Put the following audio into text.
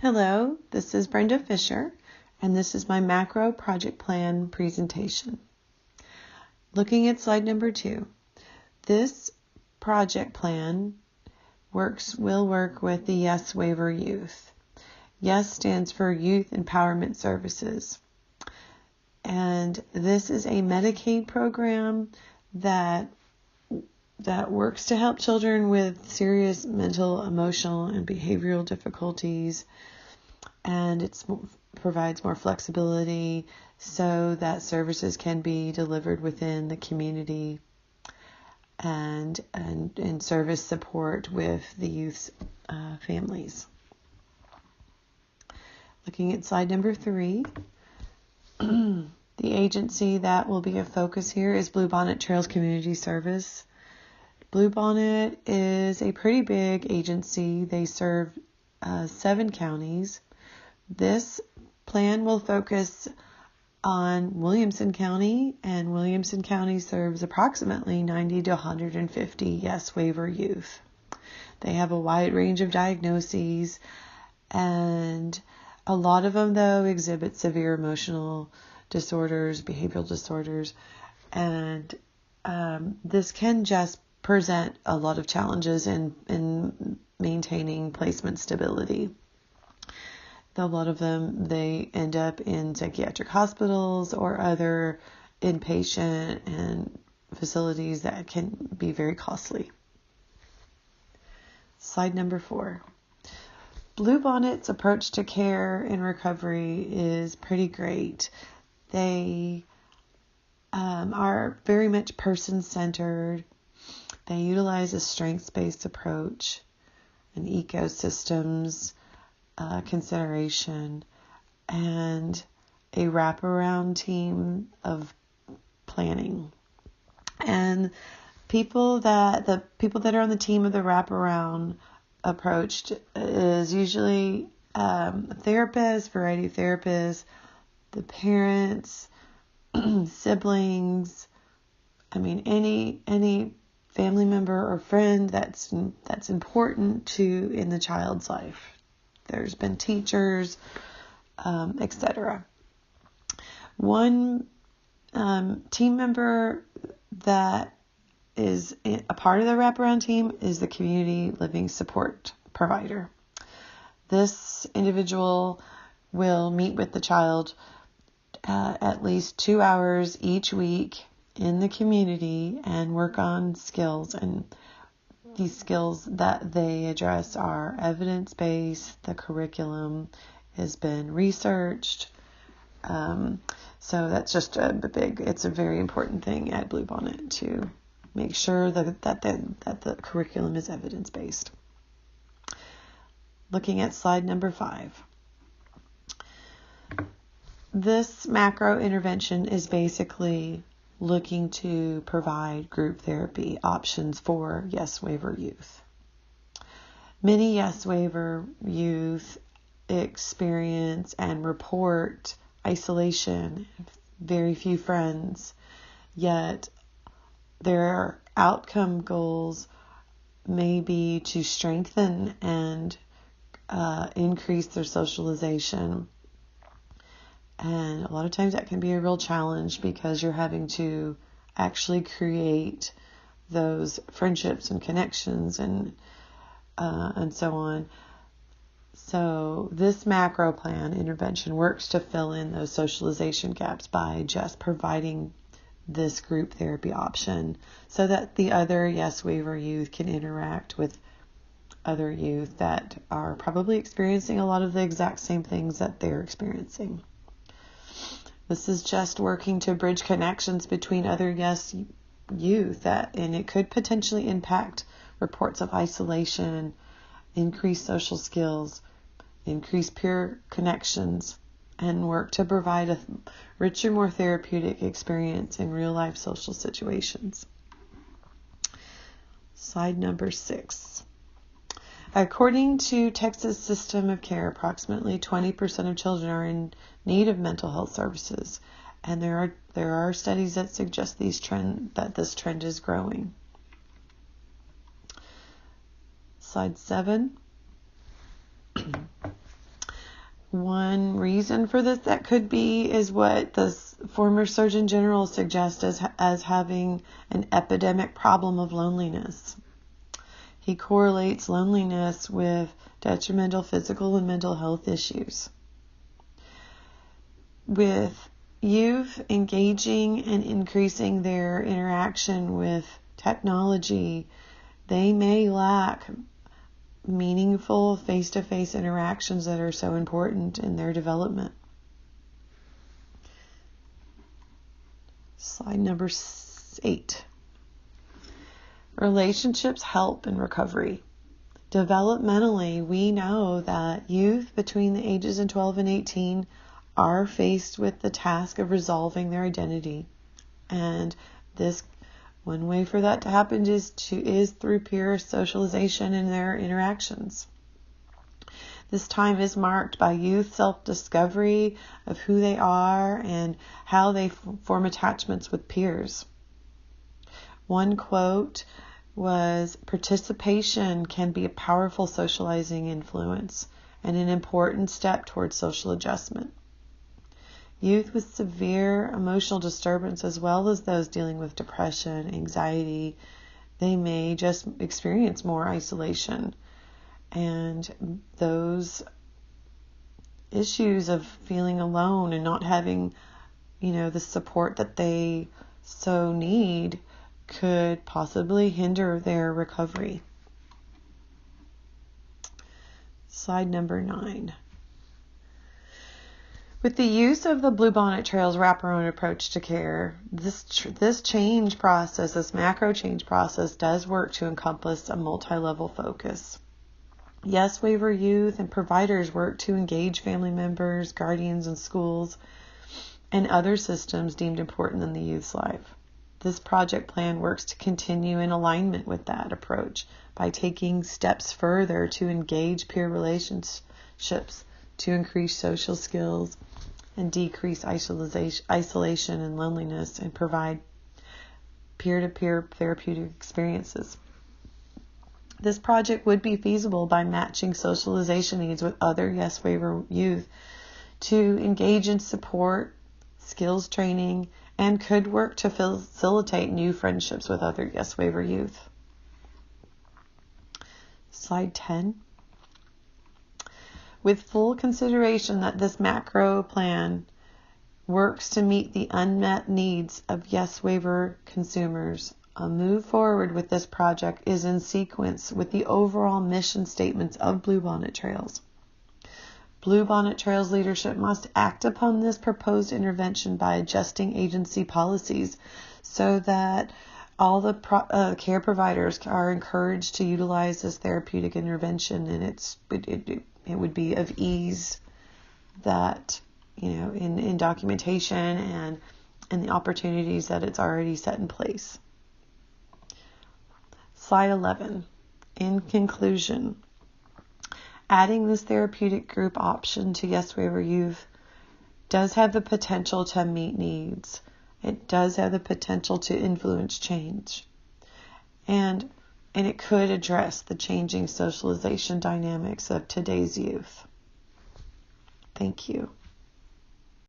Hello, this is Brenda Fisher, and this is my macro project plan presentation. Looking at slide number 2, this project plan will work with the YES waiver youth. YES stands for Youth Empowerment Services, and this is a Medicaid program that works to help children with serious mental, emotional, and behavioral difficulties, and it provides more flexibility so that services can be delivered within the community and service support with the youth's families. Looking at slide number 3, the agency that will be a focus here is Bluebonnet Trails Community Service. Bluebonnet is a pretty big agency. They serve 7 counties. This plan will focus on Williamson County, and Williamson County serves approximately 90 to 150 YES waiver youth. They have a wide range of diagnoses, and a lot of them, though, exhibit severe emotional disorders, behavioral disorders, and this can just present a lot of challenges in maintaining placement stability. A lot of them, they end up in psychiatric hospitals or other inpatient and facilities that can be very costly. Slide number 4. Bluebonnet's approach to care and recovery is pretty great. They are very much person-centered. They utilize a strengths-based approach and ecosystems consideration and a wraparound team of planning. And the people that are on the team of the wraparound approach is usually a therapist, variety of therapists, the parents, siblings. Any family member or friend that's important in the child's life. There's been teachers, etc. One team member that is a part of the wraparound team is the community living support provider. This individual will meet with the child at least 2 hours each week in the community and work on skills, and these skills that they address are evidence-based. The curriculum has been researched. So that's just it's a very important thing at Bluebonnet to make sure that the curriculum is evidence-based. Looking at slide number 5. This macro intervention is basically looking to provide group therapy options for YES waiver youth. Many YES waiver youth experience and report isolation, very few friends, yet their outcome goals may be to strengthen and increase their socialization. And a lot of times that can be a real challenge because you're having to actually create those friendships and connections and so on. So this macro plan intervention works to fill in those socialization gaps by just providing this group therapy option so that the other YES waiver youth can interact with other youth that are probably experiencing a lot of the exact same things that they're experiencing. This is just working to bridge connections between other YES youth and it could potentially impact reports of isolation, increase social skills, increase peer connections, and work to provide a richer, more therapeutic experience in real life social situations. Slide number 6. According to Texas System of Care, approximately 20% of children are in need of mental health services, and there are studies that suggest this trend is growing. Slide 7. One reason for this that could be is what the former Surgeon General suggests as having an epidemic problem of loneliness. He correlates loneliness with detrimental physical and mental health issues. With youth engaging and increasing their interaction with technology, they may lack meaningful face-to-face interactions that are so important in their development. Slide number 8. Relationships help in recovery. Developmentally, we know that youth between the ages of 12 and 18 are faced with the task of resolving their identity. And this one way for that to happen is through peer socialization and their interactions. This time is marked by youth self-discovery of who they are and how they form attachments with peers. One quote was, "Participation can be a powerful socializing influence and an important step towards social adjustment." Youth with severe emotional disturbance, as well as those dealing with depression, anxiety, they may just experience more isolation. And those issues of feeling alone and not having, the support that they so need could possibly hinder their recovery. Slide number 9. With the use of the Bluebonnet Trails wraparound approach to care, this change process, this macro change process, does work to encompass a multi-level focus. Yes Waiver Youth and providers work to engage family members, guardians, and schools, and other systems deemed important in the youth's life. This project plan works to continue in alignment with that approach by taking steps further to engage peer relationships, to increase social skills and decrease isolation and loneliness, and provide peer-to-peer therapeutic experiences. This project would be feasible by matching socialization needs with other Yes Waiver Youth to engage in support, skills training, and could work to facilitate new friendships with other Yes Waiver Youth. Slide 10. With full consideration that this macro plan works to meet the unmet needs of Yes Waiver consumers, a move forward with this project is in sequence with the overall mission statements of Bluebonnet Trails. Bluebonnet Trails leadership must act upon this proposed intervention by adjusting agency policies so that all the care providers are encouraged to utilize this therapeutic intervention, and it would be of ease that, in documentation and the opportunities that it's already set in place. Slide 11. In conclusion, adding this therapeutic group option to Yes Waiver Youth does have the potential to meet needs. It does have the potential to influence change. And it could address the changing socialization dynamics of today's youth. Thank you.